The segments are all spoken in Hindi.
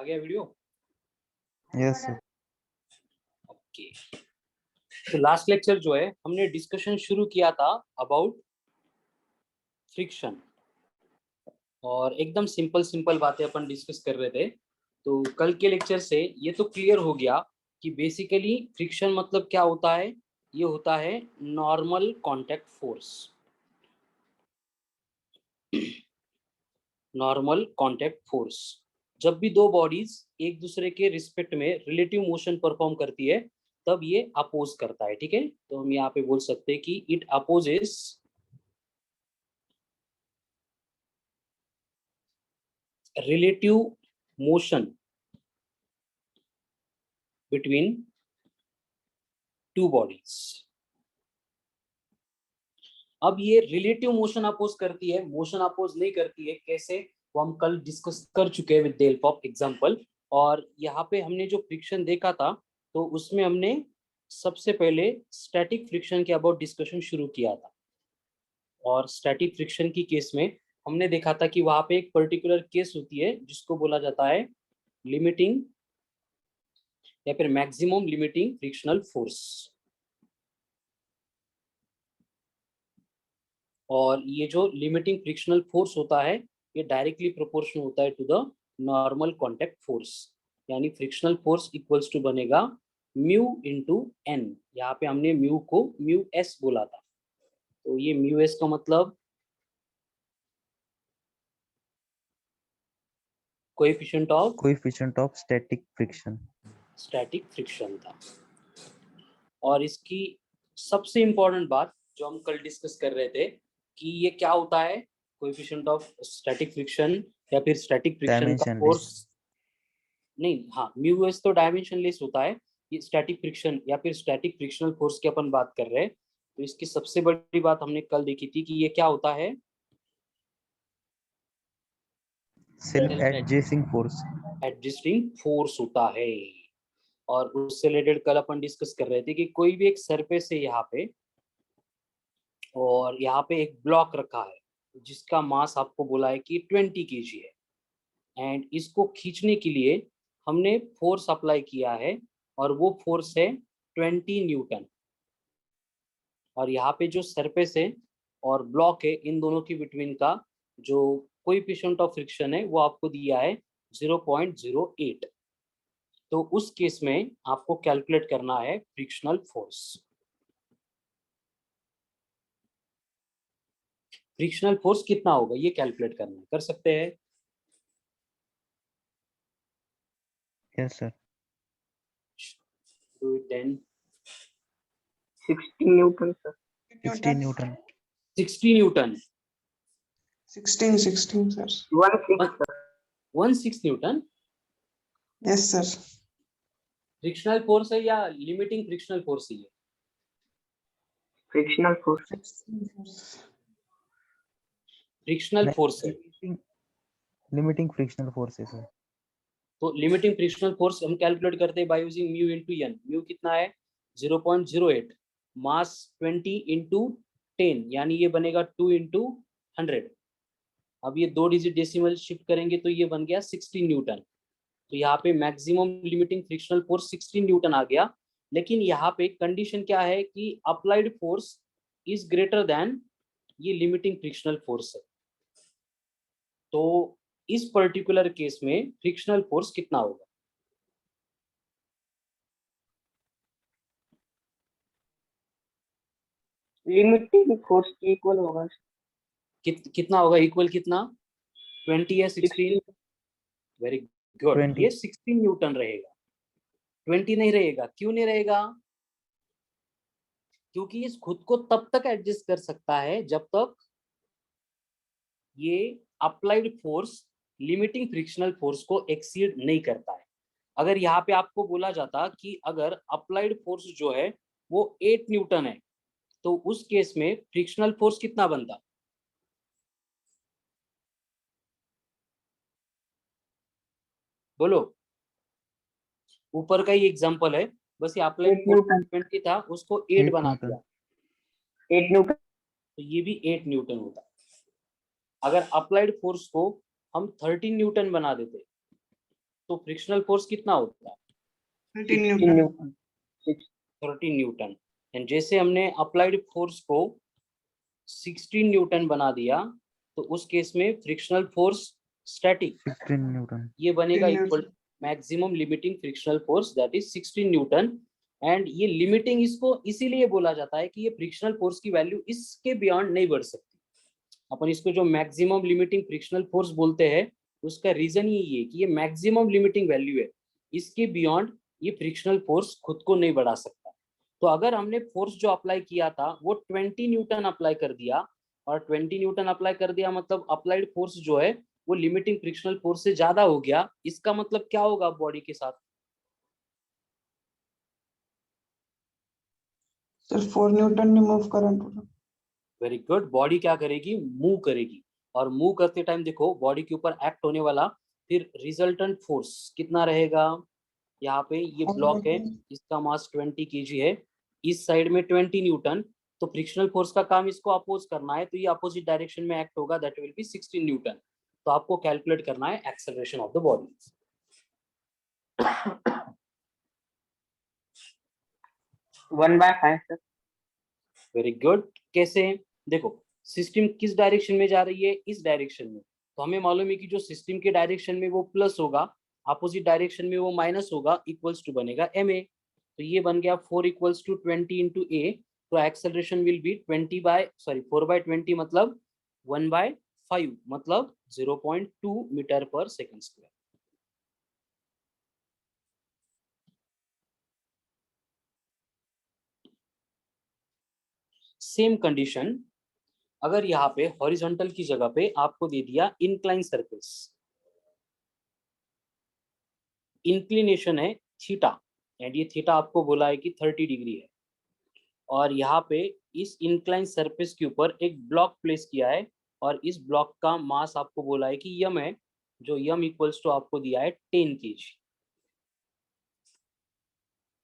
आ गया वीडियो? Yes sir. ओके, तो लास्ट लेक्चर जो है हमने डिस्कशन शुरू किया था अबाउट फ्रिक्शन, और एकदम सिंपल सिंपल बातें अपन डिस्कस कर रहे थे। तो कल के लेक्चर से ये तो क्लियर हो गया कि बेसिकली फ्रिक्शन मतलब क्या होता है। ये होता है normal contact force. Normal contact force, जब भी दो बॉडीज एक दूसरे के रिस्पेक्ट में रिलेटिव मोशन परफॉर्म करती है तब ये अपोज करता है। ठीक है, तो हम यहाँ पे बोल सकते हैं कि it opposes relative motion between two bodies. अब ये रिलेटिव मोशन अपोज करती है, मोशन अपोज नहीं करती है। कैसे, वो हम कल डिस्कस कर चुके हैं with the help of example. और यहाँ पे हमने जो फ्रिक्शन देखा था तो उसमें हमने सबसे पहले स्टैटिक फ्रिक्शन के अबाउट डिस्कशन शुरू किया था। और स्टैटिक फ्रिक्शन की केस में हमने देखा था कि वहां पे एक पर्टिकुलर केस होती है जिसको बोला जाता है लिमिटिंग या फिर मैक्सिमम लिमिटिंग फ्रिक्शनल फोर्स। और ये जो लिमिटिंग फ्रिक्शनल फोर्स होता है ये डायरेक्टली प्रोपोर्शनल होता है to the normal contact force. यानी फ्रिक्शनल फोर्स इक्वल्स टू बनेगा म्यू इंटू एन। यहाँ पे हमने म्यू को म्यू एस बोला था, तो ये म्यू एस का मतलब कोएफिशिएंट ऑफ स्टैटिक फ्रिक्शन था। और इसकी सबसे इंपॉर्टेंट बात जो हम कल डिस्कस कर रहे थे कि ये क्या होता है, कोएफिशिएंट ऑफ स्टैटिक फ्रिक्शन या फिर स्टैटिक फ्रिक्शन का फोर्स नहीं। हाँ, म्यू एस तो डायमेंशनलेस होता है। ये स्टैटिक फ्रिक्शन या फिर स्टैटिक फ्रिक्शनल फोर्स की अपन बात कर रहे हैं। तो इसकी सबसे बड़ी बात हमने कल देखी थी कि ये क्या होता है, सेल्फ एडजस्टिंग फोर्स होता है। और उससे रिलेटेड कल अपन डिस्कस कर रहे थे कि कोई भी एक सरफेस है यहाँ पे, और यहाँ पे एक ब्लॉक रखा है जिसका मास आपको बोला है कि 20 kg है, एंड इसको खींचने के लिए हमने फोर्स अप्लाई किया है और वो फोर्स है 20 न्यूटन। और यहाँ पे जो सरफेस है और ब्लॉक है इन दोनों के बिटवीन का जो कोएफिशिएंट ऑफ फ्रिक्शन है वो आपको दिया है 0.08। तो उस केस में आपको कैलकुलेट करना है फ्रिक्शनल फोर्स। फ्रिक्शनल फोर्स कितना होगा ये कैलकुलेट करना है, कर सकते हैं? Yes sir. Do it then. 60 newton sir. 60 newton 60 newton 16 sir. 16 newton yes sir. Frictional force है या लिमिटिंग फ्रिक्शनल फोर्स ही है? फ्रिक्शनल फोर्स फ्रिक्शनल फोर्स है। लिमिटिंग फ्रिक्शनल फोर्स है सर। तो लिमिटिंग फ्रिक्शनल फोर्स हम कैलकुलेट करते हैं by using mu into N. Mu कितना है 0.08, मास 20 इंटू 10 यानी ये बनेगा 2 इंटू 100। अब ये 2 डिजिट डेसिमल शिफ्ट करेंगे तो ये बन गया 16 न्यूटन। तो यहाँ पे maximum limiting frictional force 16 newton आ गया। लेकिन यहाँ पे कंडीशन क्या है कि applied force is greater than ये लिमिटिंग फ्रिक्शनल फोर्स है। तो इस पर्टिकुलर केस में फ्रिक्शनल फोर्स कितना होगा? लिमिटिंग फोर्स के इक्वल होगा। कितना होगा इक्वल? कितना? 20 या 16? वेरी गुड, 20 ये 16 न्यूटन रहेगा, 20 नहीं रहेगा। क्यों नहीं रहेगा? क्योंकि ये खुद को तब तक एडजस्ट कर सकता है जब तक ये applied force limiting frictional force को एक्सीड नहीं करता है। अगर यहाँ पे आपको बोला जाता कि अगर अप्लाइड फोर्स जो है वो 8 न्यूटन है तो उस केस में फ्रिक्शनल फोर्स कितना बनता? बोलो। ऊपर का ही एग्जांपल है, बस ये अप्लाइड 8 न्यूटन 20 था उसको 8 बना दिया, 8 न्यूटन तो ये भी 8 न्यूटन होता। अगर अप्लाइड फोर्स को हम 13 न्यूटन बना देते तो फ्रिक्शनल फोर्स कितना होता है? 13 16 न्यूटन। Newton 13 Newton. एंड जैसे हमने अप्लाइड फोर्स को 16 न्यूटन बना दिया, तो उस केस में फ्रिक्शनल फोर्स स्टैटिक 16 न्यूटन। ये बनेगा 16 equal Newton. Maximum limiting frictional force that is 16 Newton. And ये लिमिटिंग इसको इसीलिए बोला जाता है कि ये फ्रिक्शनल फोर्स की वैल्यू इसके बियॉन्ड नहीं बढ़ सकती। अपन इसको जो मैक्सिमम लिमिटिंग फ्रिक्शनल फोर्स बोलते हैं, उसका रीजन ही ये कि ये मैक्सिमम लिमिटिंग वैल्यू है, इसके बियॉन्ड ये फ्रिक्शनल फोर्स खुद को नहीं बढ़ा सकता। तो अगर हमने फोर्स जो अप्लाई किया था वो 20 न्यूटन अप्लाई कर दिया, और 20 न्यूटन अप्लाई कर दिया मतलब अप्लाइड फोर्स जो है वो लिमिटिंग फ्रिक्शनल फोर्स से ज्यादा हो गया, इसका मतलब क्या होगा बॉडी के साथ? सर 4 न्यूटन ने मूव करंट होगा। Very good. बॉडी क्या करेगी? मूव करेगी। और मूव करते टाइम देखो बॉडी के ऊपर एक्ट होने वाला फिर रिजल्टेंट फोर्स कितना रहेगा? यहाँ पे ये ब्लॉक है, इसका मास 20 kg है, इस साइड में 20 न्यूटन, तो फ्रिक्शनल फोर्स का काम इसको अपोज करना है, तो ये अपोजिट डायरेक्शन में एक्ट होगा, दैट विल बी 16 न्यूटन। तो आपको कैलकुलेट करना है acceleration of the body. 1/5 sir. Very good. कैसे? देखो सिस्टम किस डायरेक्शन में जा रही है? इस डायरेक्शन में। तो हमें मालूम है कि जो सिस्टम के डायरेक्शन में वो प्लस होगा, अपोजिट डायरेक्शन में वो माइनस होगा, इक्वल्स टू बनेगा ma। तो ये बन गया 4 इक्वल्स टू 20 इंटू a। तो एक्सेलरेशन विल बी 4/20 मतलब 1/5 मतलब 0.2 मीटर पर सेकंड स्क्वायर। सेम कंडीशन अगर यहाँ पे हॉरिजॉन्टल की जगह पे आपको दे दिया इंक्लाइन सरफेस, इंक्लिनेशन है थीटा, एंड ये थीटा आपको बोला है कि 30 डिग्री है, और यहाँ पे इस इंक्लाइन सरफेस के ऊपर एक ब्लॉक प्लेस किया है, और इस ब्लॉक का मास आपको बोला है कि यम है, जो यम इक्वल्स टू आपको दिया है 10 kg।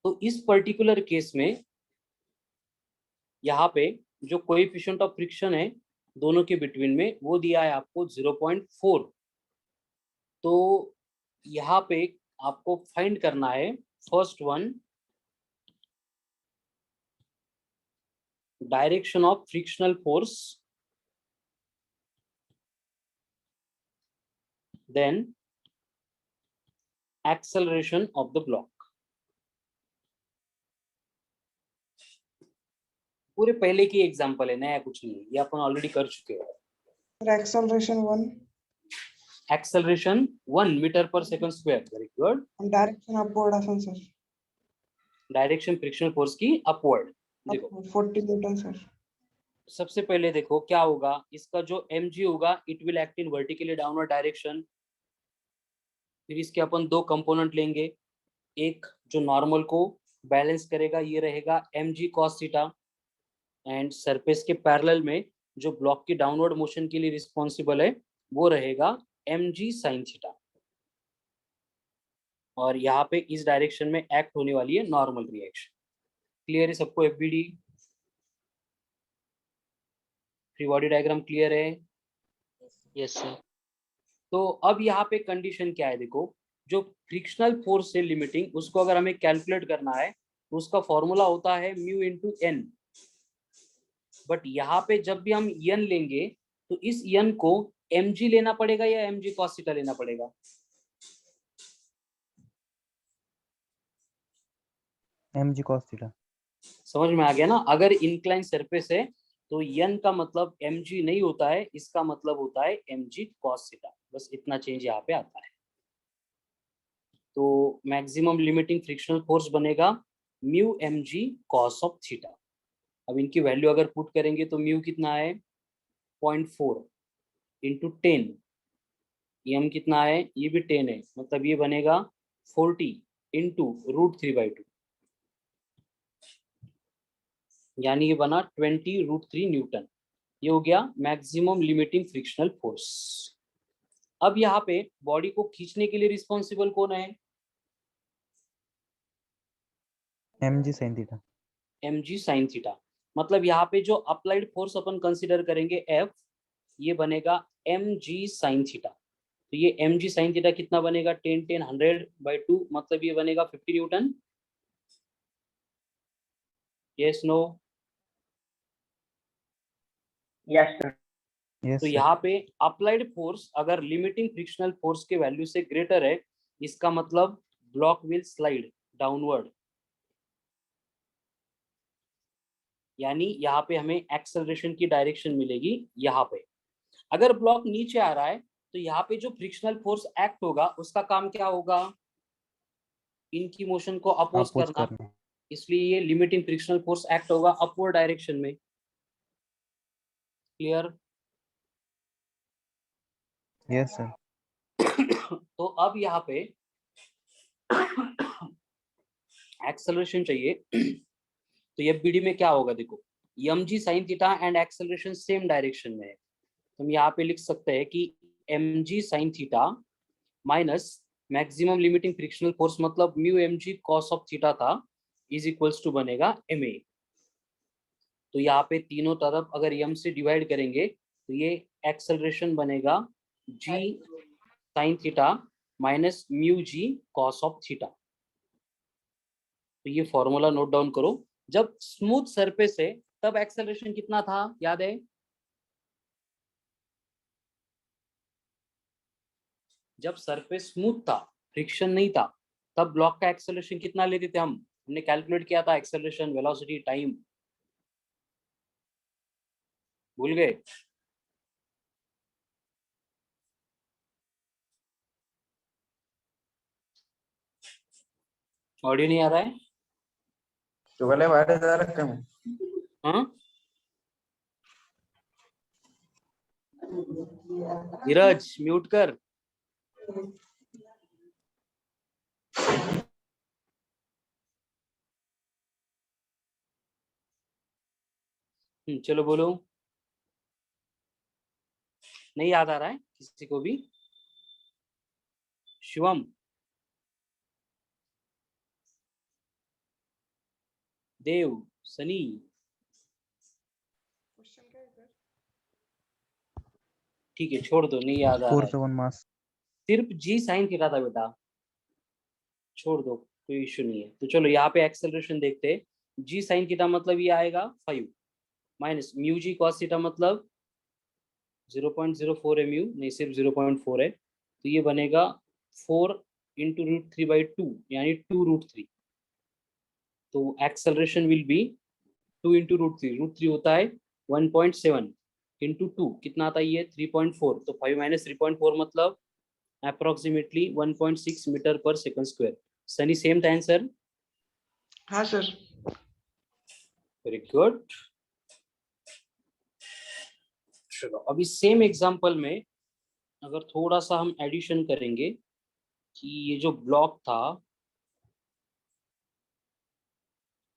तो इस पर्टिकुलर केस में यहाँ पे जो कोएफिशिएंट ऑफ फ्रिक्शन है दोनों के बिटवीन में वो दिया है आपको 0.4। तो यहाँ पे आपको फाइंड करना है first one direction of frictional force, then acceleration of the block. पूरे पहले की एग्जांपल है, नया कुछ नहीं है, ये अपन ऑलरेडी कर चुके हैं। सर एक्सेलरेशन 1 एक्सेलरेशन 1 मीटर पर सेकंड स्क्वायर। Very good. और डायरेक्शन अपवर्ड असन सर। डायरेक्शन फ्रिक्शनल फोर्स की अपवर्ड। देखो 40 न्यूटन सर। सबसे पहले देखो क्या होगा, इसका जो mg होगा it will act in vertically downward direction. फिर इसके अपन दो कंपोनेंट लेंगे, एक जो नॉर्मल को बैलेंस करेगा ये रहेगा mg cos theta, and surface के पैरेलल में जो ब्लॉक की डाउनवर्ड मोशन के लिए रिस्पॉन्सिबल है वो रहेगा mg sin थीटा। और यहाँ पे इस डायरेक्शन में एक्ट होने वाली है नॉर्मल रिएक्शन। क्लियर है सबको? FBD free body diagram clear है? Yes sir. तो अब यहाँ पे कंडीशन क्या है, देखो जो फ्रिक्शनल फोर्स से लिमिटिंग उसको अगर हमें कैलकुलेट करना है तो उसका फॉर्मूला होता है म्यू इंटू एन। बट यहाँ पे जब भी हम एन लेंगे तो इस एन को mg लेना पड़ेगा या mg cos थीटा लेना पड़ेगा? mg cos theta. समझ में आ गया ना? अगर इंक्लाइन सरफेस है तो n का मतलब mg नहीं होता है, इसका मतलब होता है mg cos थीटा। बस इतना चेंज यहाँ पे आता है। तो मैक्सिमम लिमिटिंग फ्रिक्शनल फोर्स बनेगा mu mg cos of theta. अब इनकी वैल्यू अगर पुट करेंगे तो म्यू कितना है 0.4 इंटू 10, m कितना है ये भी 10 है, मतलब ये बनेगा 40 इंटू √3/2, यानी ये बना 20√3 न्यूटन। ये हो गया मैक्सिमम लिमिटिंग फ्रिक्शनल फोर्स। अब यहाँ पे बॉडी को खींचने के लिए रिस्पॉन्सिबल कौन है? mg sin theta. mg sin theta. मतलब यहाँ पे जो अप्लाइड फोर्स अपन कंसीडर करेंगे F, ये बनेगा mg sin थीटा। तो ये mg sin थीटा कितना बनेगा 10 10 100/2 मतलब ये बनेगा 50 newton. Yes no? Yes, sir. Yes तो सर। यहाँ पे अप्लाइड फोर्स अगर लिमिटिंग फ्रिक्शनल फोर्स के वैल्यू से ग्रेटर है, इसका मतलब ब्लॉक विल स्लाइड डाउनवर्ड, यानी यहाँ पे हमें एक्सेलरेशन की डायरेक्शन मिलेगी यहाँ पे। अगर ब्लॉक नीचे आ रहा है तो यहाँ पे जो फ्रिक्शनल फोर्स एक्ट होगा उसका काम क्या होगा, इनकी मोशन को अपोज अपोज करना, करना। इसलिए ये लिमिटिंग फ्रिक्शनल फोर्स एक्ट होगा अपवर्ड डायरेक्शन में। क्लियर? Yes sir. तो अब यहाँ पे एक्सेलरेशन चाहिए तो ये बीडी में क्या होगा, देखो mg sin theta and acceleration same direction में है, तो हम यहाँ पे लिख सकते हैं कि mg sin theta minus maximum limiting frictional force मतलब mu mg cos of theta था इज इक्वल्स टू बनेगा ma। तो यहाँ पे तीनों तरफ अगर m से डिवाइड करेंगे तो ये एक्सेलरेशन बनेगा g sin theta minus mu g cos of theta. तो ये फॉर्मूला नोट डाउन करो। जब स्मूथ सरफेस है तब एक्सेलरेशन कितना था, याद है? जब सरफेस स्मूथ था, फ्रिक्शन नहीं था, तब ब्लॉक का एक्सेलरेशन कितना लेते थे हम? हमने कैलकुलेट किया था एक्सेलरेशन, वेलोसिटी, टाइम, भूल गए? ऑडियो नहीं आ रहा है? चुगले वाले ज़रा कम। हाँ धीरज म्यूट कर। चलो बोलो। नहीं याद आ रहा है किसी को भी? शिवम, देव, सनी? क्वेश्चन क्या है सर? ठीक है छोड़ दो, नहीं याद आ रहा है। 4/7 मास। सिर्फ जी साइन थीटा था बेटा, छोड़ दो, कोई इश्यू नहीं है। तो चलो यहाँ पे एक्सेलरेशन देखते हैं। जी साइन थीटा मतलब ये आएगा 5 minus mu G cos theta मतलब 0.04 म्यू, नहीं सिर्फ 0.4 है, तो ये बनेगा 4 इंटू √3/2 यानी 2√3। तो एक्सेलरेशन विल बी 2 इंटू √3 होता है 1.7 इंटू 2 कितना आता है ये 3.4, तो 5 माइनस 3.4 मतलब अप्रोक्सीमेटली 1.6 मीटर पर सेकंड स्क्वायर। सनी सेम था आंसर? हाँ सर। Very good. चलो अभी सेम एग्जांपल में अगर थोड़ा सा हम एडिशन करेंगे कि ये जो ब्लॉक था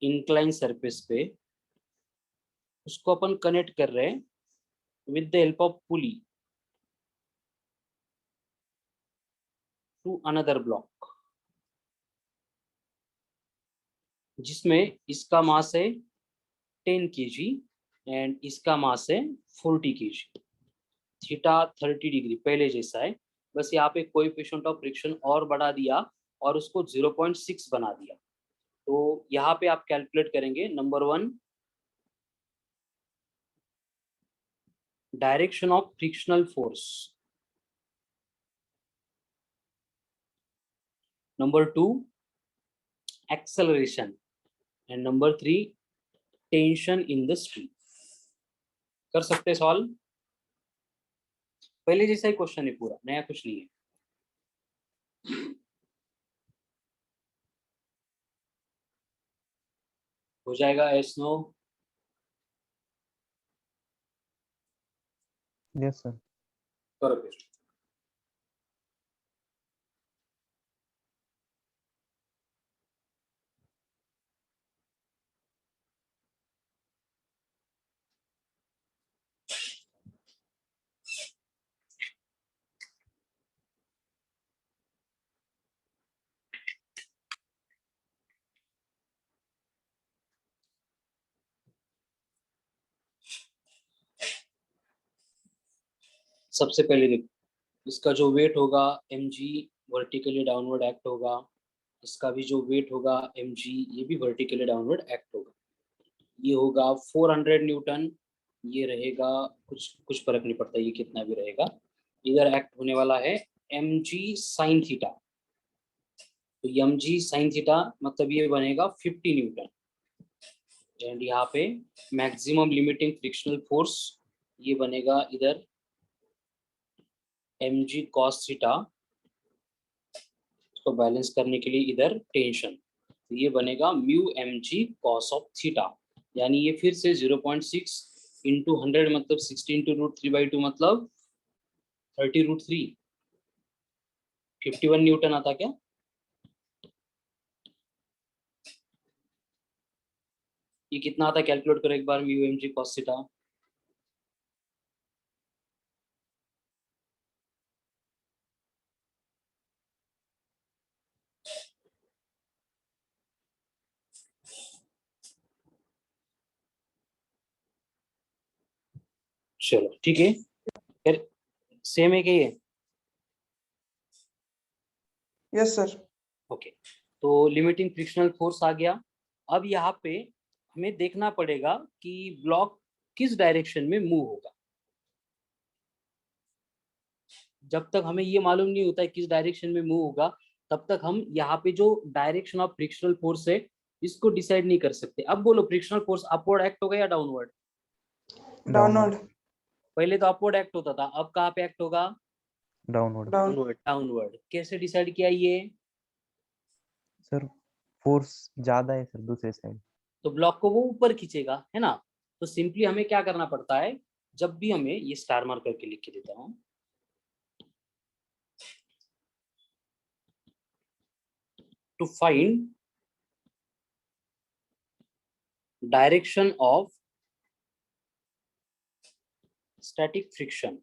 इंक्लाइन सरफेस पे, उसको अपन कनेक्ट कर रहे हैं with the help of pulley to another block, जिसमें इसका मास है 10 kg एंड इसका मास है 40 kg। थीटा 30 डिग्री पहले जैसा है, बस यहाँ पे कोएफिशिएंट ऑफ फ्रिक्शन और बढ़ा दिया और उसको 0.6 बना दिया। तो यहाँ पे आप कैलकुलेट करेंगे number 1 direction of frictional force, number 2 acceleration and number 3 tension in the stream. कर सकते हैं सॉल्व? पहले जैसा ही क्वेश्चन है पूरा, नया कुछ नहीं है। हो जाएगा? Yes no? Yes sir. करो फिर। सबसे पहले देखो इसका जो वेट होगा mg वर्टिकली डाउनवर्ड एक्ट होगा, इसका भी जो वेट होगा mg ये भी वर्टिकली डाउनवर्ड एक्ट होगा। ये होगा 400 न्यूटन, ये रहेगा कुछ फर्क नहीं पड़ता ये कितना भी रहेगा। इधर एक्ट होने वाला है mg साइन थीटा, तो mg साइन थीटा मतलब ये बनेगा 50 न्यूटन। एंड यहाँ पे मैक्सिमम लिमिटिंग फ्रिक्शनल फोर्स ये बनेगा इधर mg cos थीटा, इसको बैलेंस करने के लिए इधर टेंशन, तो ये बनेगा mu mg cos of theta, यानी ये फिर से 0.6 इंटू 100 मतलब 60 इंटू रूट 3/2 मतलब 30 रूट 3, 51 न्यूटन आता क्या? ये कितना आता कैलकुलेट करो एक बार, म्यू mg cos थीटा। चलो ठीक है, फिर सेम है क्या ये? Yes sir. ओके, तो लिमिटिंग फ्रिक्शनल फोर्स आ गया। अब यहाँ पे हमें देखना पड़ेगा कि ब्लॉक किस डायरेक्शन में मूव होगा। जब तक हमें ये मालूम नहीं होता है किस डायरेक्शन में मूव होगा, तब तक हम यहाँ पे जो डायरेक्शन ऑफ फ्रिक्शनल फोर्स है इसको डिसाइड नहीं कर सकते। अब बोलो फ्रिक्शनल फोर्स अपवर्ड एक्ट होगा या डाउनवर्ड? डाउनवर्ड। पहले तो अपवर्ड एक्ट होता था, अब कहाँ पे एक्ट होगा? डाउनवर्ड। डाउन। डाउनवर्ड। कैसे डिसाइड किया ये? सर फोर्स ज्यादा है सर दूसरे साइड। तो ब्लॉक को वो ऊपर खींचेगा, है ना? तो सिंपली हमें क्या करना पड़ता है, जब भी हमें ये स्टार मार्क करके लिख के देता हूँ, to find direction of static friction,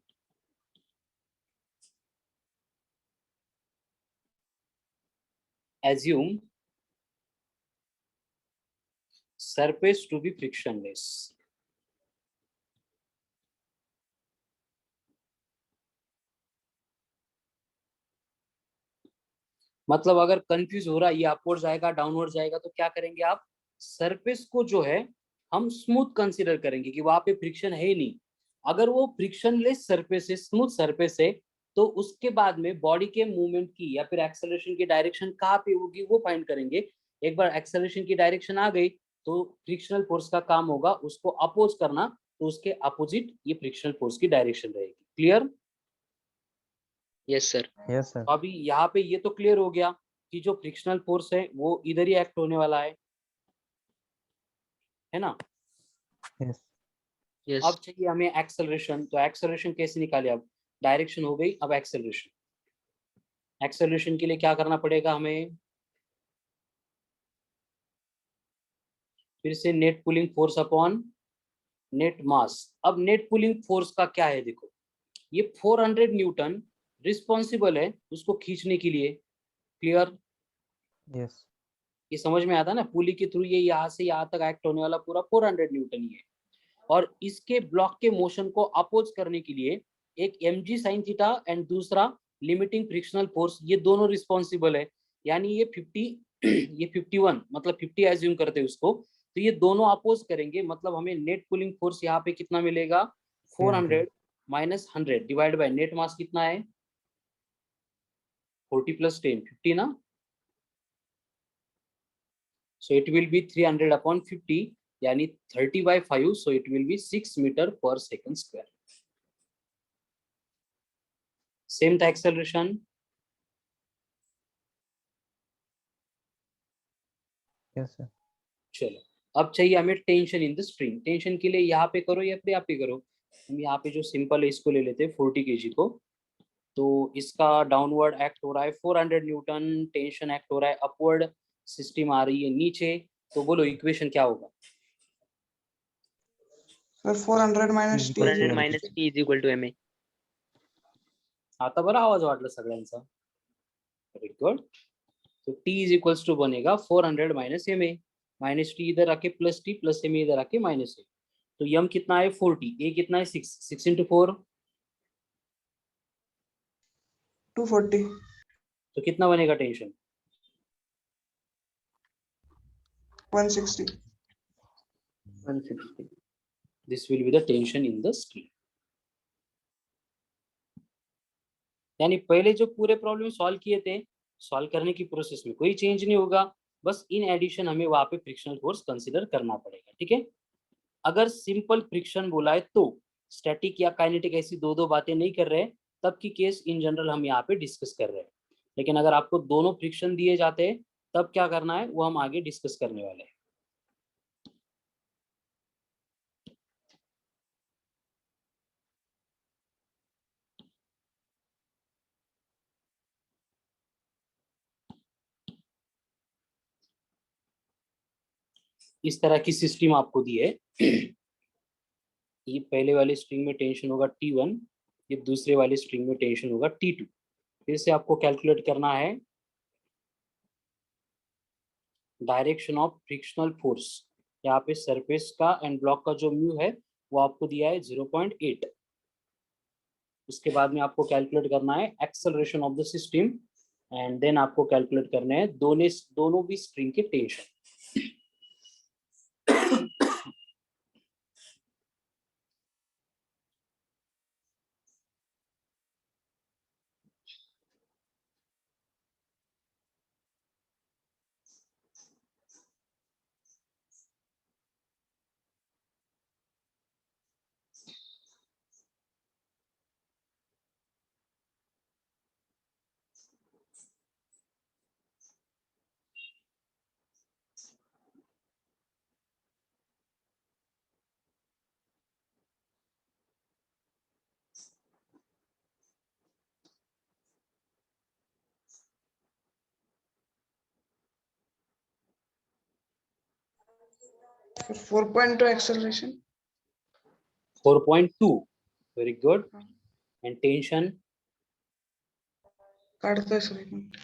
assume surface to be frictionless। मतलब अगर कंफ्यूज हो रहा है ये अपवर्ड जाएगा डाउनवर्ड जाएगा, तो क्या करेंगे आप, सरफेस को जो है हम स्मूथ कंसीडर करेंगे कि वहां पे फ्रिक्शन है ही नहीं। अगर वो फ्रिक्शनलेस सरफेस है, स्मूथ सरफेस है, तो उसके बाद में बॉडी के मूवमेंट की या फिर एक्सेलरेशन की डायरेक्शन कहाँ पे होगी वो फाइंड करेंगे। एक बार एक्सेलरेशन की डायरेक्शन आ गई तो फ्रिक्शनल फोर्स का काम होगा उसको अपोज करना, तो उसके अपोजिट ये फ्रिक्शनल फोर्स की डायरेक्शन रहेगी। Clear? Yes sir. Yes sir. अभी यहाँ पे ये तो क्लियर हो गया कि जो फ्रिक्शनल फोर्स है वो इधर ही एक्ट होने वाला है ना? यस। यस अब चाहिए हमें एक्सेलरेशन, तो एक्सेलरेशन कैसे निकाले? अब डायरेक्शन हो गई, अब एक्सेलरेशन। एक्सेलरेशन के लिए क्या करना पड़ेगा हमें? फिर से net pulling force upon net mass. अब नेट पुलिंग फोर्स का क्या है, देखो ये 400 न्यूटन रिस्पॉन्सिबल है उसको खींचने के लिए। क्लियर? यस। ये समझ में आता है ना, पुली के थ्रू ये यहाँ से यहाँ तक एक्ट होने वाला पूरा 400 न्यूटन ही है। और इसके ब्लॉक के मोशन को अपोज करने के लिए एक mg साइन थीटा एंड दूसरा लिमिटिंग फ्रिक्शनल फोर्स, ये दोनों रिस्पॉन्सिबल है। यानी ये 50 ये 51 मतलब 50 एज्यूम करते हैं उसको, तो ये दोनों अपोज करेंगे, मतलब हमें नेट पुलिंग फोर्स यहाँ पे कितना मिलेगा? 400 माइनस 100 डिवाइड बाय नेट मास कितना है? 40 प्लस 10 50 ना, so it will be 300 upon 50 यानी 30/5, so it will be 6 meter per second square। Same था एक्सेलरेशन। Yes sir. चलो अब चाहिए हमें tension in the spring. Tension के लिए यहाँ पे करो या फिर यहाँ पे करो? हम यहाँ पे जो सिंपल है इसको ले लेते हैं 40 kg को। तो इसका डाउनवर्ड एक्ट हो रहा है 400 न्यूटन, टेंशन एक्ट हो रहा है अपवर्ड, सिस्टम आ रही है नीचे। तो बोलो इक्वेशन क्या होगा? Sir 400 minus T. 400 minus T is equal to ma। आता बरं आवाज वाटला सगळ्यांचा? Very good. तो t इज इक्वल्स टू बनेगा 400 minus M A, minus T इधर आके प्लस टी, प्लस एम इधर आके माइनस ए। तो यम कितना है 40, ए कितना है 6, 6 इंटू 4 240. तो कितना बनेगा tension? 160. 160. This will be the tension in the steel. यानी पहले जो पूरे प्रॉब्लम सॉल्व किए थे, सॉल्व करने की प्रोसेस में कोई चेंज नहीं होगा, बस इन एडिशन हमें वहां पे फ्रिक्शनल फोर्स कंसीडर करना पड़ेगा, ठीक है। अगर सिंपल फ्रिक्शन बोला है तो स्टैटिक या काइनेटिक ऐसी दो बातें नहीं कर रहे, तब की केस इन जनरल हम यहाँ पे डिस्कस कर रहे हैं। लेकिन अगर आपको दोनों फ्रिक्शन दिए जाते हैं तब क्या करना है वो हम आगे डिस्कस करने वाले हैं। इस तरह की सिस्टम आपको दी है। ये पहले वाले स्ट्रिंग में टेंशन होगा T1, ये दूसरे वाले स्ट्रिंग में टेंशन होगा T2। फिर से आपको कैलकुलेट करना है डायरेक्शन ऑफ फ्रिक्शनल फोर्स। यहाँ पे सरफेस का एंड ब्लॉक का जो म्यू है वो आपको दिया है 0.8। उसके बाद में आपको कैलकुलेट करना है acceleration of the system and then आपको कैलकुलेट करने हैं दोनों भी स्ट्रिंग के tension. Sir, 4.2 acceleration. 4.2, very good. And tension काटते हैं सर एक मिनट.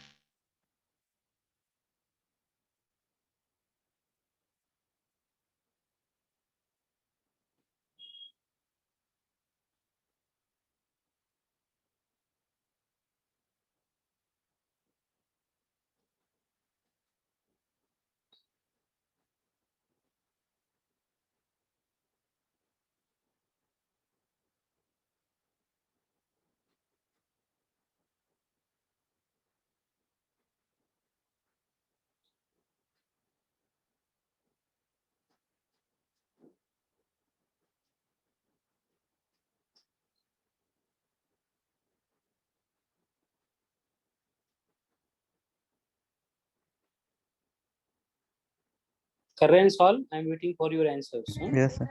कर रहे हैं solve. I am waiting for your answers. Yes, sir.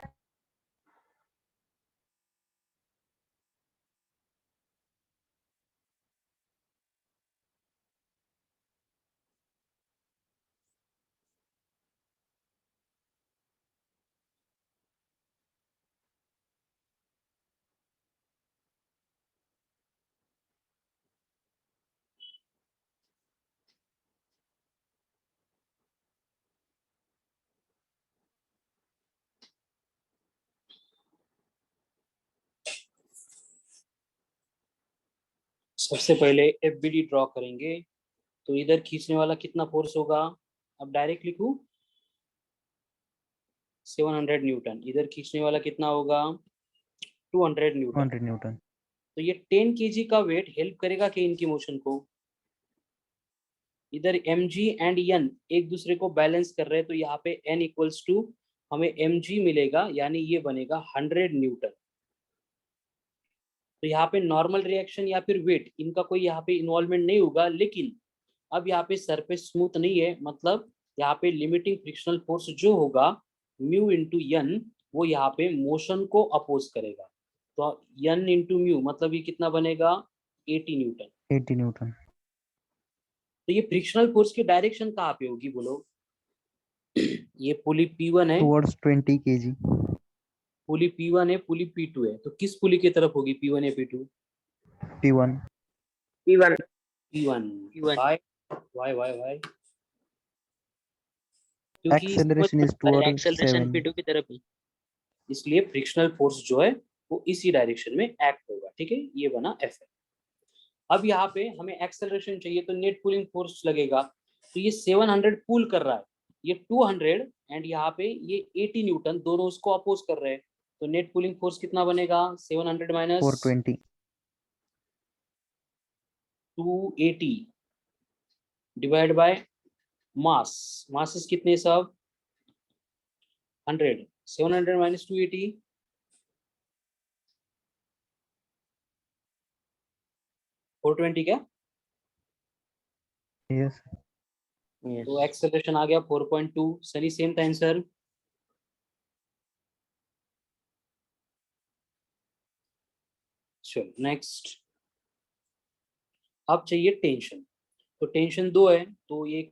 सबसे पहले एफबीडी ड्रॉ करेंगे, तो इधर खींचने वाला कितना फोर्स होगा? अब डायरेक्ट लिखूं 700 न्यूटन, इधर खींचने वाला कितना होगा? 200 न्यूटन। 200 Newton. तो ये 10 केजी का वेट हेल्प करेगा कि इनकी मोशन को? इधर mg एंड n एक दूसरे को बैलेंस कर रहे हैं, तो यहाँ पे n इक्वल्स टू हमें mg मिलेगा, यानी ये बनेगा 100 न्यूटन। तो यहाँ पे नॉर्मल रिएक्शन या फिर वेट इनका कोई यहाँ पे इन्वॉल्वमेंट नहीं होगा, लेकिन अब यहाँ पे सरफेस स्मूथ नहीं है, मतलब यहाँ पे लिमिटिंग फ्रिक्शनल फोर्स जो होगा म्यू इंटू n, वो यहाँ पे मोशन को अपोज करेगा। तो n इंटू म्यू मतलब ये कितना बनेगा? 80 न्यूटन। 80 Newton. तो ये फ्रिक्शनल फोर्स की डायरेक्शन कहाँ पे होगी बोलो? ये पुली P1 है, Towards 20 kg. पुली P1 है, पुली P2 है, तो किस पुली की तरफ होगी, P1 या P2? P1. P1. P1। P1. Why? क्योंकि Acceleration is towards acceleration 7. P2 की तरफ है। इसलिए फ्रिक्शनल फोर्स जो है वो इसी डायरेक्शन में एक्ट होगा, ठीक है। ये बना F है। अब यहाँ पे हमें एक्सेलरेशन चाहिए, तो नेट पुलिंग फोर्स लगेगा। तो ये 700 पुल कर रहा है, ये 200 एंड यहाँ पे ये 80 न्यूटन, दोनों उसको अपोज कर रहे हैं। तो नेट पुलिंग फोर्स कितना बनेगा? 700 minus 420 280 divide by mass. Masses कितने सब? 100। 700 माइनस 280 420 क्या? Yes Yes. तो एक्सेलरेशन आ गया 4.2। सनी सेम था आंसर। चलो नेक्स्ट। अब चाहिए टेंशन। तो टेंशन 2 है, तो ये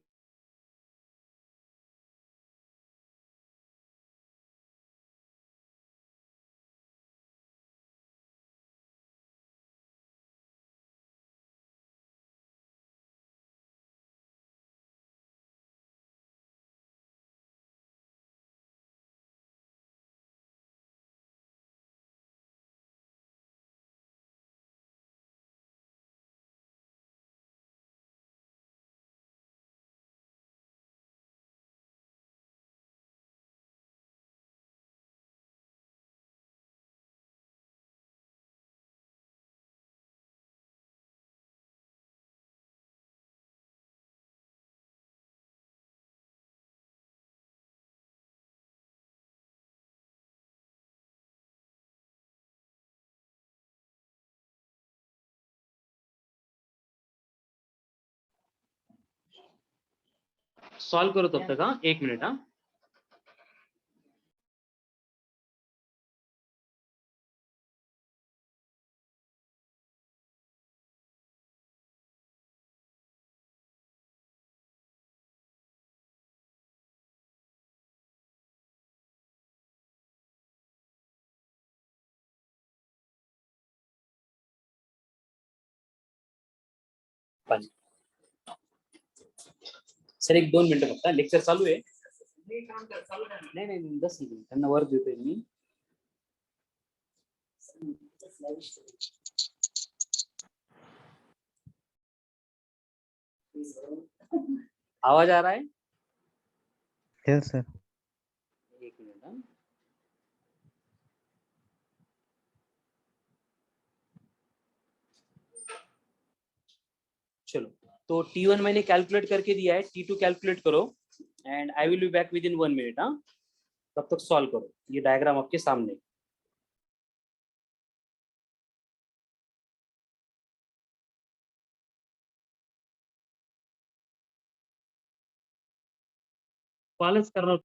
सॉल्व करो तब तक। हाँ, 1 मिनट। हाँ, सर 1-2 मिनिटं फक्त, लेक्चर चालू आहे। नाही नाही 10 मिनिट त्यांना वर देतोय मी। आवाज आ रहा है? Yes sir 1 minute. हाँ, चलो। तो T1 मैंने कैलकुलेट करके दिया है, T2 कैलकुलेट करो and I will be back with in 1 minute. हाँ, तब तक सॉल्व करो, ये डायग्राम आपके सामने। कॉलच करना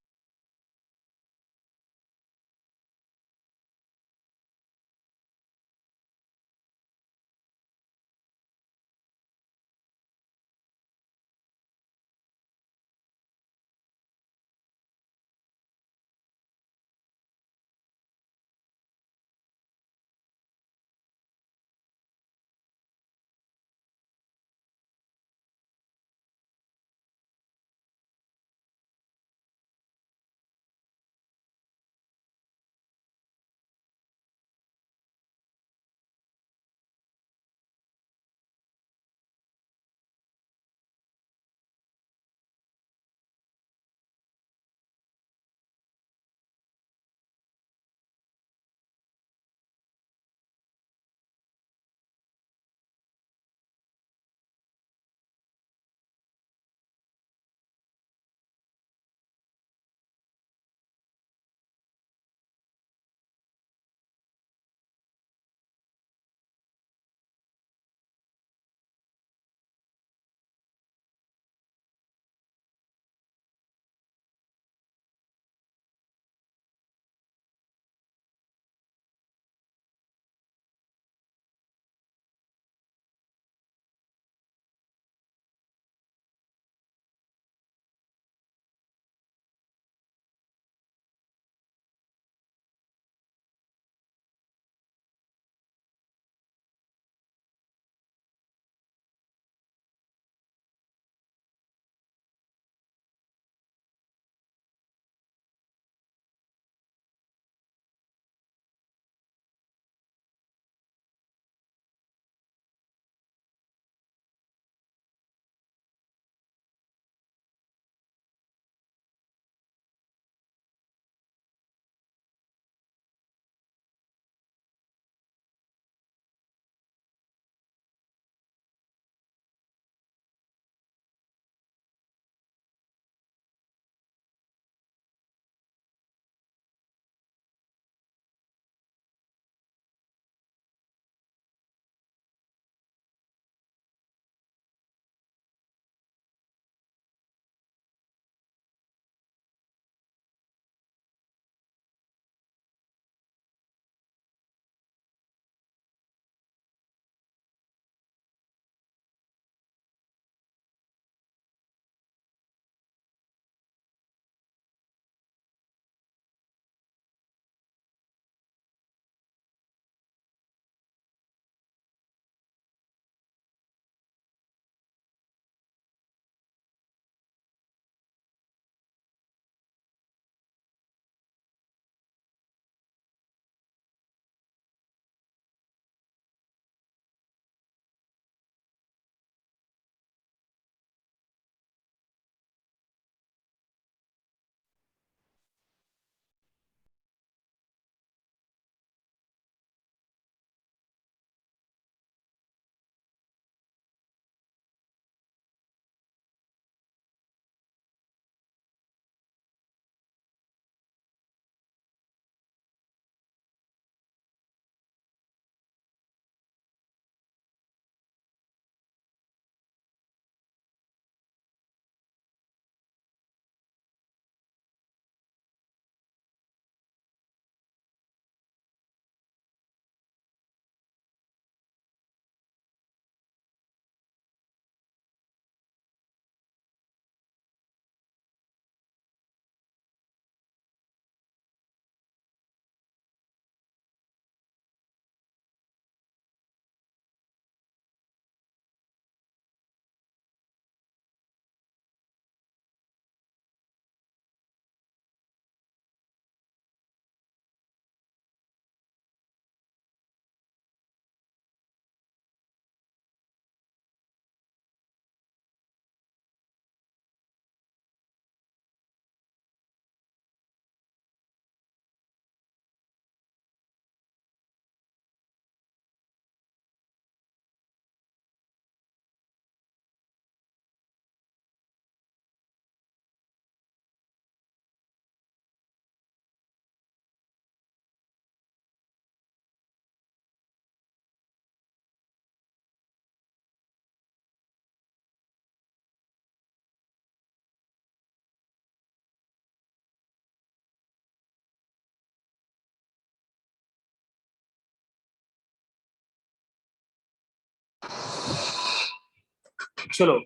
चलो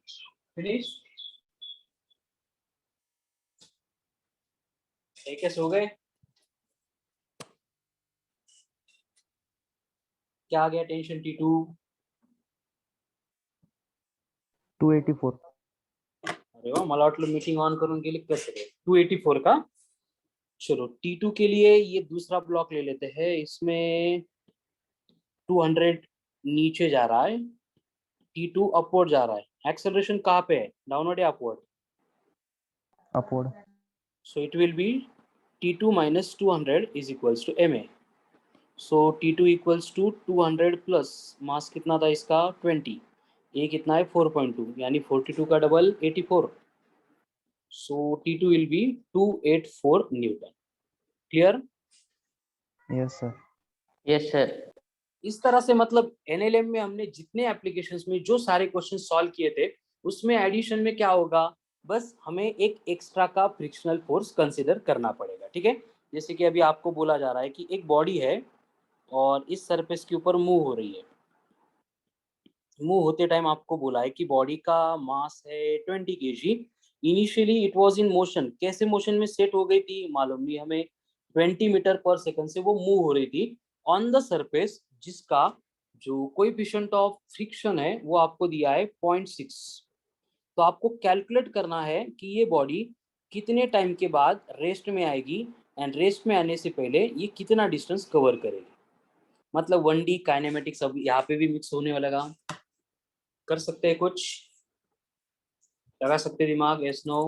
फिनिश, कैसे हो गए? क्या आ गया टेंशन T2? 284. अरे वाह, मला वाटलं मीटिंग ऑन करून गेली कसं काय? 284 का? चलो T2 के लिए ये दूसरा ब्लॉक ले लेते हैं, इसमें 200 नीचे जा रहा है, T2 अपवर्ड जा रहा है। एक्सेलरेशन कहाँ पे है, डाउनवर्ड या upward? Upward. So it will be T2 minus 200 is equals to ma. So T2 equals to 200 plus मास कितना था इसका 20, ये कितना है 4.2, यानी 42 का double 84. So T2 will be 284 Newton. Clear? Yes, sir. Yes, sir. इस तरह से मतलब एनएलएम में हमने जितने एप्लीकेशंस में जो सारे क्वेश्चन सॉल्व किए थे, उसमें एडिशन में क्या होगा, बस हमें एक एक्स्ट्रा का फ्रिक्शनल फोर्स कंसीडर करना पड़ेगा. ठीक है, जैसे कि अभी आपको बोला जा रहा है कि एक बॉडी है और इस सरफेस के ऊपर मूव हो रही है. मूव होते टाइम आपको बोला है कि बॉडी का मास है 20 kg. Initially it was in motion. कैसे मोशन में सेट हो गई थी मालूम नहीं हमें, 20 मीटर पर सेकंड से वो मूव हो रही थी ऑन द सरफेस, जिसका जो कोएफिशिएंट ऑफ फ्रिक्शन है वो आपको दिया है 0.6. तो आपको कैलकुलेट करना है कि ये बॉडी कितने टाइम के बाद रेस्ट में आएगी, एंड रेस्ट में आने से पहले ये कितना डिस्टेंस कवर करेगी. मतलब 1D काइनेमेटिक्स अब यहाँ पे भी मिक्स होने वाला लगा. कर सकते हैं कुछ, लगा सकते हैं दिमाग, यस नो?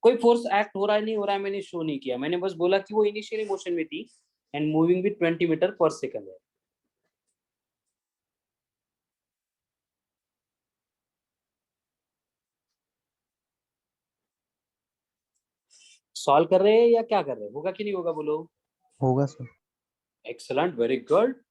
कोई फोर्स एक्ट हो रहा है नहीं हो रहा है मैंने शो नहीं किया, मैंने बस बोला कि वो इनिशियली मोशन में थी एंड मूविंग विद 20 मीटर पर सेकंड है. सॉल्व कर रहे हैं या क्या कर रहे हैं, होगा कि नहीं होगा बोलो? होगा सर. Excellent, very good.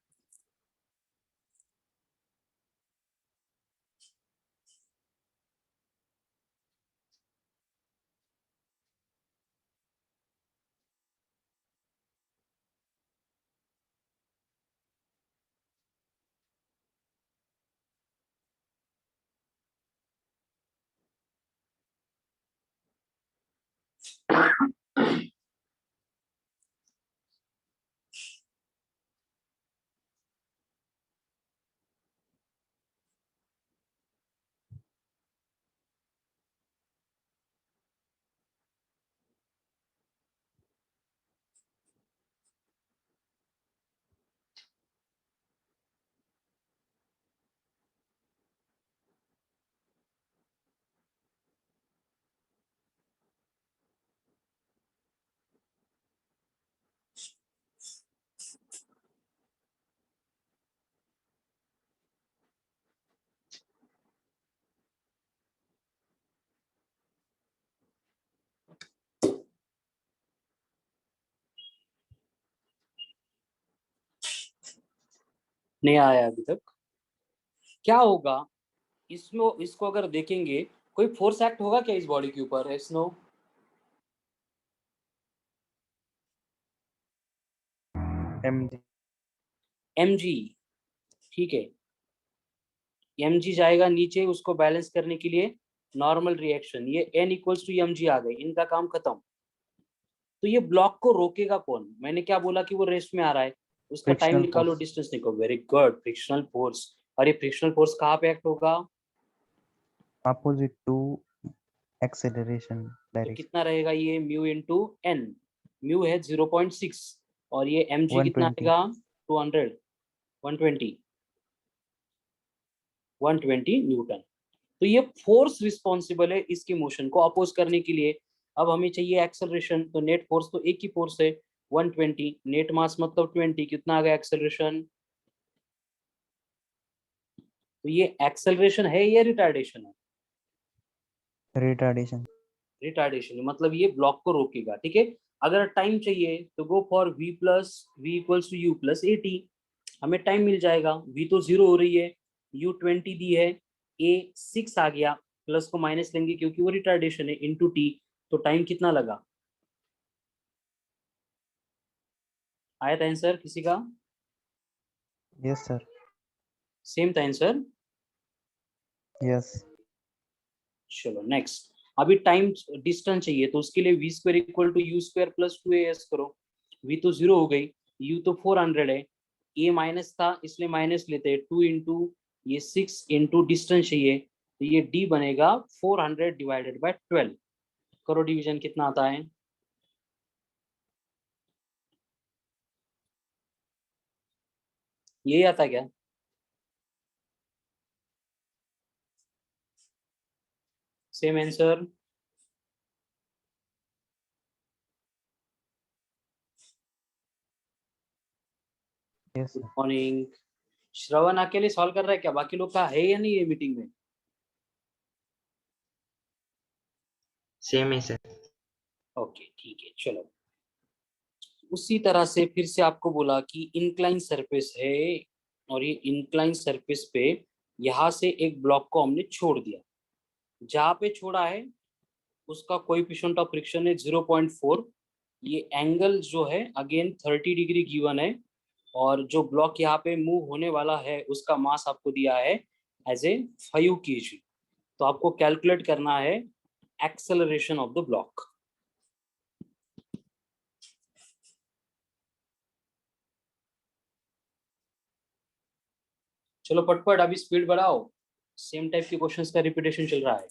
नहीं आया अभी तक. क्या होगा इसमें, इसको अगर देखेंगे कोई फोर्स एक्ट होगा क्या इस बॉडी के ऊपर, यस नो? mg. mg, ठीक है, mg जाएगा नीचे उसको बैलेंस करने के लिए नॉर्मल रिएक्शन, ये n इक्वल्स टू mg आ गए, इनका काम खत्म. तो ये ब्लॉक को रोकेगा कौन? मैंने क्या बोला कि वो रेस्ट में आ रहा है, उसका टाइम Frictional निकालो, force. डिस्टेंस निकालो. Very good, frictional force. और ये फ्रिक्शनल फोर्स कहाँ पे एक्ट होगा? Opposite to acceleration तो direction. कितना रहेगा ये, म्यू इंटू एन. म्यू है 0.6 और ये mg कितना 120. आएगा 200, 120, 120 न्यूटन. तो ये फोर्स रिस्पॉन्सिबल है इसके मोशन को अपोज करने के लिए. अब हमें चाहिए एक्सेलरेशन, तो नेट फोर्स तो एक ही फोर्स है 120, नेट मास मतलब 20, कितना आ गया एक्सेलरेशन? तो ये एक्सेलरेशन है या रिटार्डेशन है? Retardation. रिटार्डेशन, मतलब ये ब्लॉक को रोकेगा. ठीक है, अगर टाइम चाहिए तो go for v plus V equals to U plus A T. हमें टाइम मिल जाएगा, v तो 0 हो रही है, u 20 दी है, a 6 आ गया, प्लस को माइनस लेंगे क्योंकि वो रिटार्डेशन है, इनटू t. तो टाइम कितना लगा? आया था आंसर किसी का? Yes, sir. सेम था आंसर. यस चलो नेक्स्ट, अभी टाइम डिस्टेंस चाहिए तो उसके लिए V square equal to U square plus 2as करो। वी तो 0 हो गई, यू तो 400 है, ए माइनस था इसलिए माइनस लेते हैं, 2 इंटू ये 6 इंटू डिस्टेंस चाहिए, तो ये डी बनेगा 400 डिवाइडेड बाय 12। करो डिवीजन, कितना आता है? यही आता है क्या? Same answer. Yes good morning. Shravan अकेले सॉल्व कर रहा है क्या? बाकी लोग का है या नहीं है मीटिंग में? सेम है सर। ओके ठीक है, चलो। उसी तरह से फिर से आपको बोला कि इंक्लाइन सरफेस है, और ये इंक्लाइन सरफेस पे यहाँ से एक ब्लॉक को हमने छोड़ दिया। जहाँ पे छोड़ा है उसका कोएफिशिएंट ऑफ फ्रिक्शन है 0.4। ये एंगल जो है अगेन 30 डिग्री गिवन है, और जो ब्लॉक यहाँ पे मूव होने वाला है उसका मास आपको दिया है एज ए 5 kg। तो आपको कैलकुलेट करना है एक्सेलरेशन ऑफ द ब्लॉक। चलो पटपट अभी स्पीड बढ़ाओ, सेम टाइप के क्वेश्चंस का रिपीटेशन चल रहा है।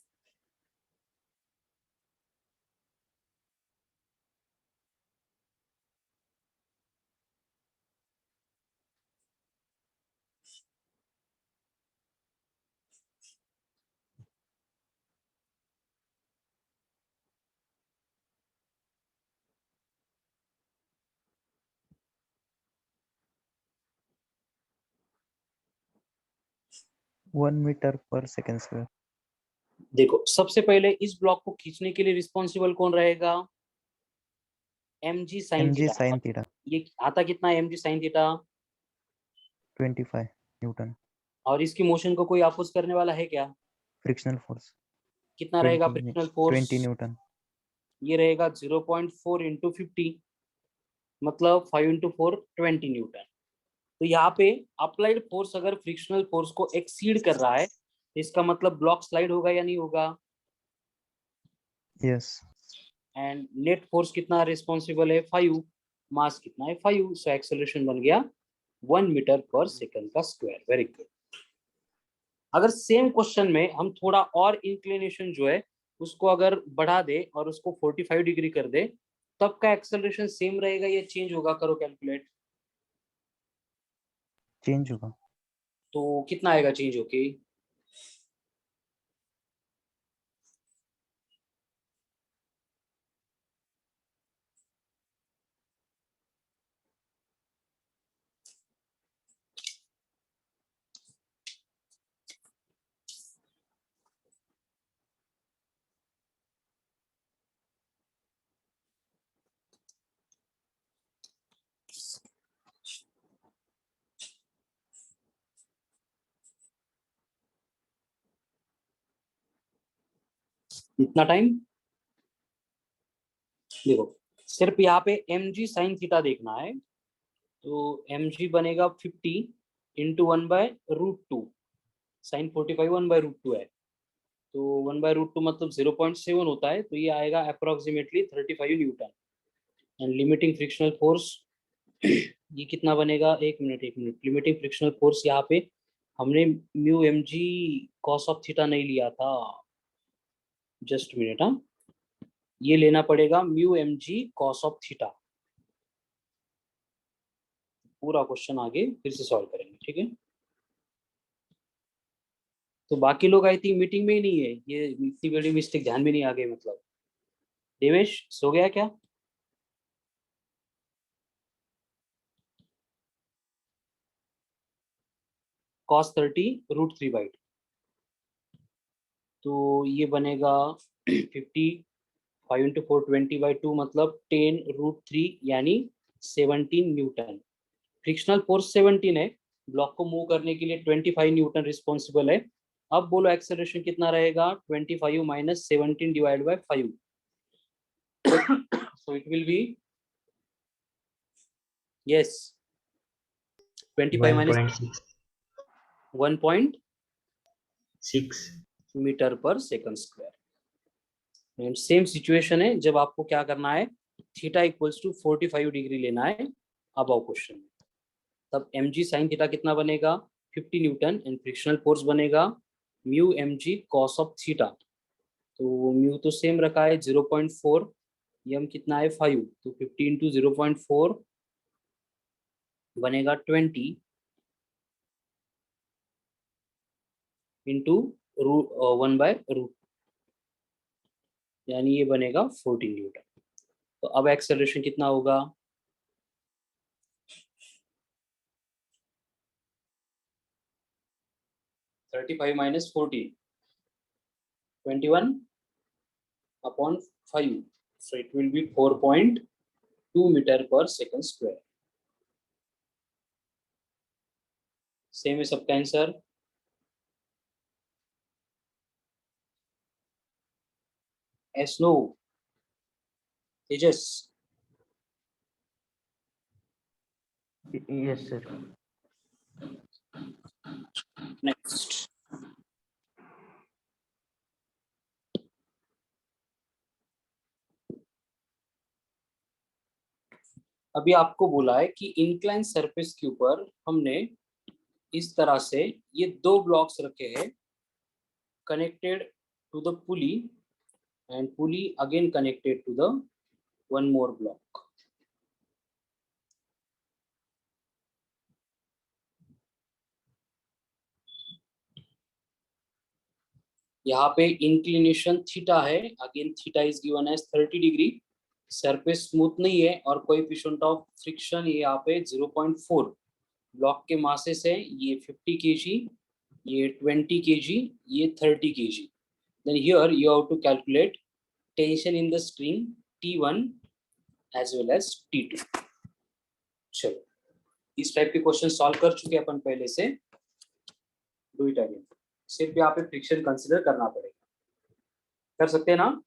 वन मीटर पर सेकेंड स्क्वायर। देखो सबसे पहले इस ब्लॉक को खींचने के लिए रिस्पॉन्सिबल कौन रहेगा? mg sin mg theta. sin theta ये आता कितना है mg sin थीटा? 25 न्यूटन। और इसकी मोशन को कोई अपोज करने वाला है क्या? फ्रिक्शनल फोर्स कितना रहेगा 20 फ्रिक्शनल फोर्स? 20 न्यूटन। ये रहेगा 0.4 इंटू 50, मतलब 5 इंटू 4 20 न्यूटन। तो यहाँ पे अप्लाइड फोर्स अगर फ्रिक्शनल फोर्स को एक्सीड कर रहा है तो इसका मतलब ब्लॉक स्लाइड होगा या नहीं होगा? यस एंड नेट फोर्स कितना रिस्पॉन्सिबल है? 5। मास कितना है? 5। सो एक्सेलरेशन बन गया 1 मीटर पर सेकंड का स्क्वायर। Very good. अगर सेम क्वेश्चन में हम थोड़ा और इंक्लिनेशन जो है उसको अगर बढ़ा दे और उसको 45 डिग्री कर दे, तब का एक्सेलरेशन सेम रहेगा या चेंज होगा? करो कैलकुलेट। चेंज होगा। तो कितना आएगा चेंज होके? इतना टाइम देखो, सिर्फ यहाँ पे mg sin थीटा देखना है, तो mg बनेगा 50 इंटू 1/√2। साइन 45 1/√2 है, तो 1/√2 मतलब 0.7 होता है, तो ये आएगा approximately 35 Newton. And limiting frictional force ये कितना बनेगा? एक मिनट। लिमिटिंग फ्रिक्शनल फोर्स यहाँ पे हमने mu mg cos of theta नहीं लिया था, जस्ट मिनट। हाँ, ये लेना पड़ेगा mu mg cos of theta. पूरा क्वेश्चन आगे फिर से सॉल्व करेंगे, ठीक है? तो बाकी लोग आई थिंक मीटिंग में ही नहीं है, ये इतनी बड़ी मिस्टेक ध्यान में नहीं आ गई मतलब। देवेश सो गया क्या? cos 30 √3/2, तो ये बनेगा 50 5 इंटू 4 20/2 मतलब 10√3 यानी 17 न्यूटन। फ्रिक्शनल फोर्स 17 है, ब्लॉक को मूव करने के लिए 25 न्यूटन रिस्पॉन्सिबल है। अब बोलो एक्सेलरेशन कितना रहेगा? 25 minus 17 divide by 5, so it will be, yes, 25 minus 1.6 1.6 6. Metre पर second square. And same situation है जब आपको क्या करना है, थीटा इक्वल्स टू 45 डिग्री लेना है अबव क्वेश्चन में, तब mg साइन थीटा कितना बनेगा 50 न्यूटन एंड फ्रिक्शनल फोर्स बनेगा mu mg cos of theta. तो म्यू तो सेम रखा है 0.4, m कितना है 5, तो 50 इंटू 0.4 बनेगा 20 इंटू रूट 1/√, यानी ये बनेगा 14 न्यूटन। तो अब एक्सेलरेशन कितना होगा, -35 -14, 21/5, so it will be 4.2 metre पर सेकंड स्क्वायर। सेम है सबका आंसर। एस नो तेजस। Yes, sir. नेक्स्ट, अभी आपको बोला है कि इंक्लाइन सरफेस के ऊपर हमने इस तरह से ये दो ब्लॉक्स रखे हैं connected to the pulley, and pulley again connected to the one more block. यहाँ पे इंक्लिनेशन थीटा है, again theta is given as 30 degree, surface smooth नहीं है और कोएफिशिएंट ऑफ फ्रिक्शन ये यहाँ पे 0.4, ब्लॉक के मासेस है ये 50 kg, ये 20 kg, ये 30 kg। Then here you have to calculate tension in the string T1 as well as T2। चलो इस टाइप के क्वेश्चन सॉल्व कर चुके अपन पहले से, डू इट अगेन। सिर्फ यहाँ पे फ्रिक्शन कंसिडर करना पड़ेगा, कर सकते हैं ना।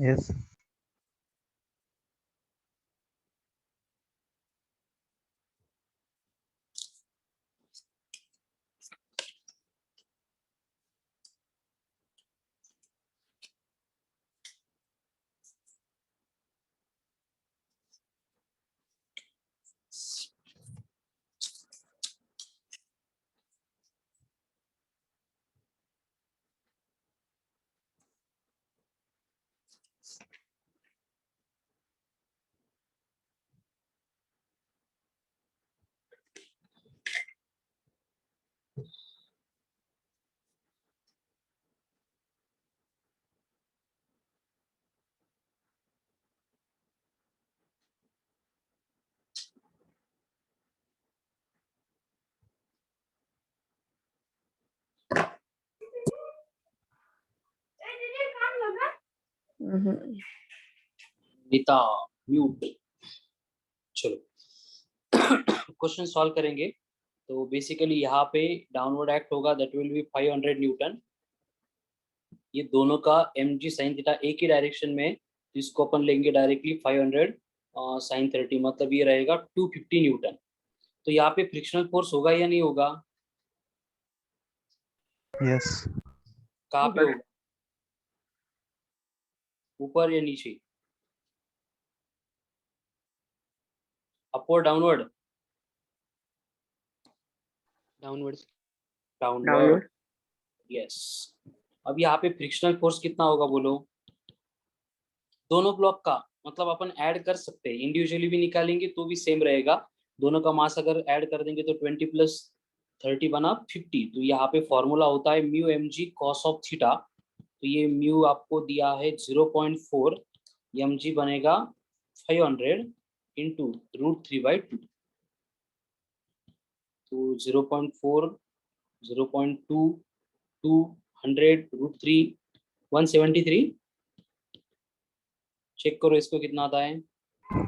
Yes Neeta mute. चलो क्वेश्चन सॉल्व करेंगे। तो बेसिकली यहाँ पे डाउनवर्ड एक्ट होगा, दैट विल बी 500 न्यूटन। ये दोनों का mg साइन थीटा एक ही डायरेक्शन में है, तो इसको अपन लेंगे डायरेक्टली 500 साइन 30, मतलब ये रहेगा 250 न्यूटन। तो यहाँ पे फ्रिक्शनल फोर्स होगा या नहीं होगा, यस कहाँ पे होगा, ऊपर या नीचे, upward downward, Downwards. Downward, yes. अब यहाँ पे फ्रिक्शनल फोर्स कितना होगा बोलो, दोनों ब्लॉक का, मतलब अपन ऐड कर सकते हैं, इंडिविजुअली भी निकालेंगे तो भी सेम रहेगा। दोनों का मास अगर ऐड कर देंगे तो 20 + 30 बना 50। तो यहाँ पे फॉर्मूला होता है mu mg cos of theta. तो ये म्यू आपको दिया है 0.4, mg बनेगा 500 इंटू √3/2। तो 0.4, 0.2, 200 √3, 173। चेक करो इसको कितना आता है।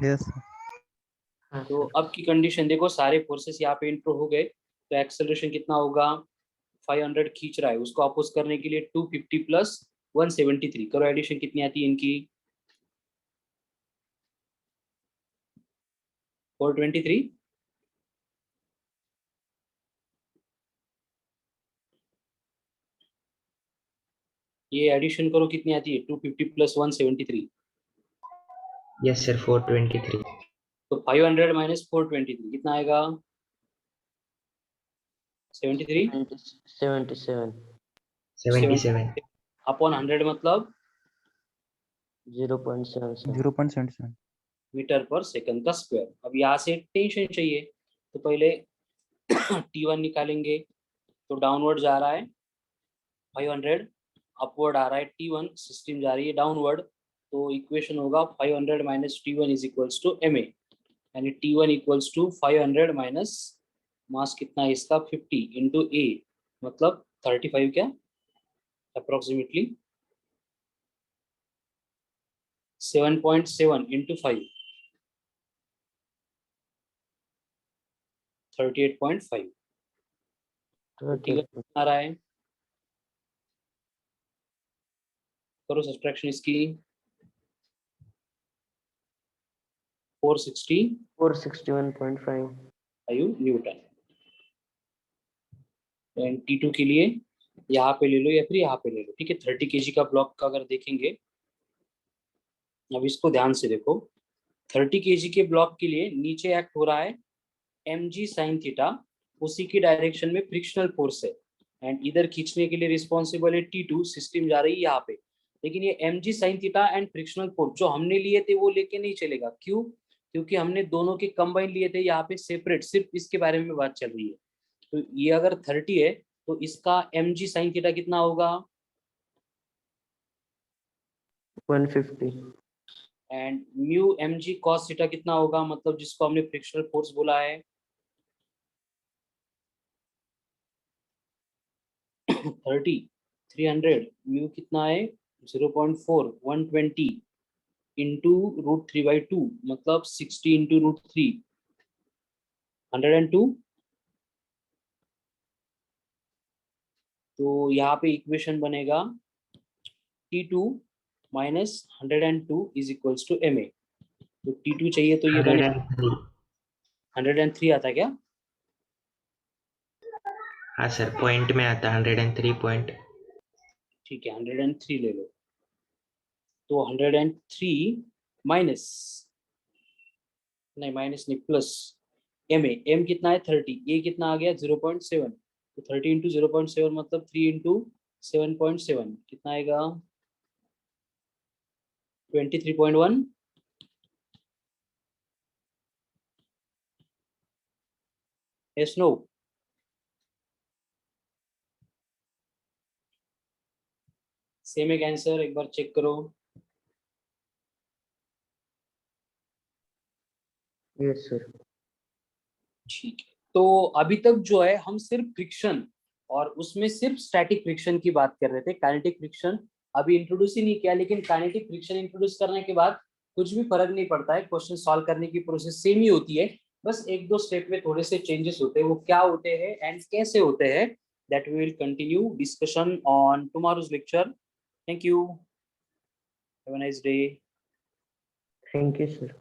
यस तो अब की कंडीशन देखो, सारे फोर्सेस यहाँ पे इंट्रो हो गए, तो एक्सेलरेशन कितना होगा, 500 खींच रहा है, उसको अपोज करने के लिए 250 + 173 करो, एडिशन कितनी आती है इनकी, 423। ये एडिशन करो कितनी आती है 250 प्लस 173 Yes sir, 423. तो 500 माइनस 423 कितना आएगा 73 77 77. अपॉन 100 मतलब 0.77 0.77 मीटर पर सेकंड का स्क्वायर। अब यहाँ से टेंशन चाहिए तो पहले T1 निकालेंगे तो डाउनवर्ड जा रहा है 500, अपवर्ड आ रहा है T1, सिस्टम जा रही है डाउनवर्ड, तो इक्वेशन होगा 500 minus T1 is equals to ma, यानी T1 equals to 500 minus mass कितना है इसका 50 इंटू a मतलब 35 क्या अप्रोक्सीमेटली 7.7 इंटू 5 38.5 आ रहा है। करो सब्ट्रैक्शन इसकी 461.5 न्यूटन। T2 के लिए यहाँ पे ले लो या फिर यहाँ पे ले लो, ठीक है। 30 kg का ब्लॉक का अगर देखेंगे, अब इसको ध्यान से देखो, 30 kg के ब्लॉक के लिए नीचे एक्ट हो रहा है mg sin थीटा, उसी की डायरेक्शन में फ्रिक्शनल फोर्स है, एंड इधर खींचने के लिए रिस्पॉन्सिबल है T2, सिस्टम जा रही है यहाँ पे। लेकिन ये mg sin theta and frictional force जो हमने लिए थे वो लेके नहीं चलेगा, क्यों? क्योंकि हमने दोनों के कंबाइन लिए थे, यहाँ पे सेपरेट सिर्फ इसके बारे में बात चल रही है। तो ये अगर 30 है तो इसका mg sin थीटा कितना होगा 150 and mu mg cos theta कितना होगा, मतलब जिसको हमने फ्रिक्शनल फोर्स बोला है 300 म्यू कितना है 0.4 120 इंटू √3/2 मतलब 60 इंटू √3 102। तो यहाँ पे इक्वेशन बनेगा T2 minus 102 is equals to ma। तो T2 चाहिए तो ये बने 103. 103 आता है क्या? हाँ सर, पॉइंट में आता 103 पॉइंट. ठीक है 103 ले लो, तो 103 माइनस नहीं माइनस नहीं प्लस ma, m कितना है 30, a कितना आ गया 0.7, तो 30 इंटू 0.7 मतलब 3 इंटू 7.7 कितना आएगा 23.1। yes no सेम एक आंसर, एक बार चेक करो। Yes sir. ठीक है, तो अभी तक जो है हम सिर्फ फ्रिक्शन और उसमें सिर्फ स्टैटिक फ्रिक्शन की बात कर रहे थे, काइनेटिक फ्रिक्शन अभी इंट्रोड्यूस ही नहीं किया। लेकिन काइनेटिक फ्रिक्शन इंट्रोड्यूस करने के बाद कुछ भी फर्क नहीं पड़ता है, क्वेश्चन सॉल्व करने की प्रोसेस सेम ही होती है, बस एक दो स्टेप में थोड़े से चेंजेस होते हैं। वो क्या होते हैं एंड कैसे होते हैं, that we will continue discussion on tomorrow's lecture. Thank you, have a nice day. Thank you sir.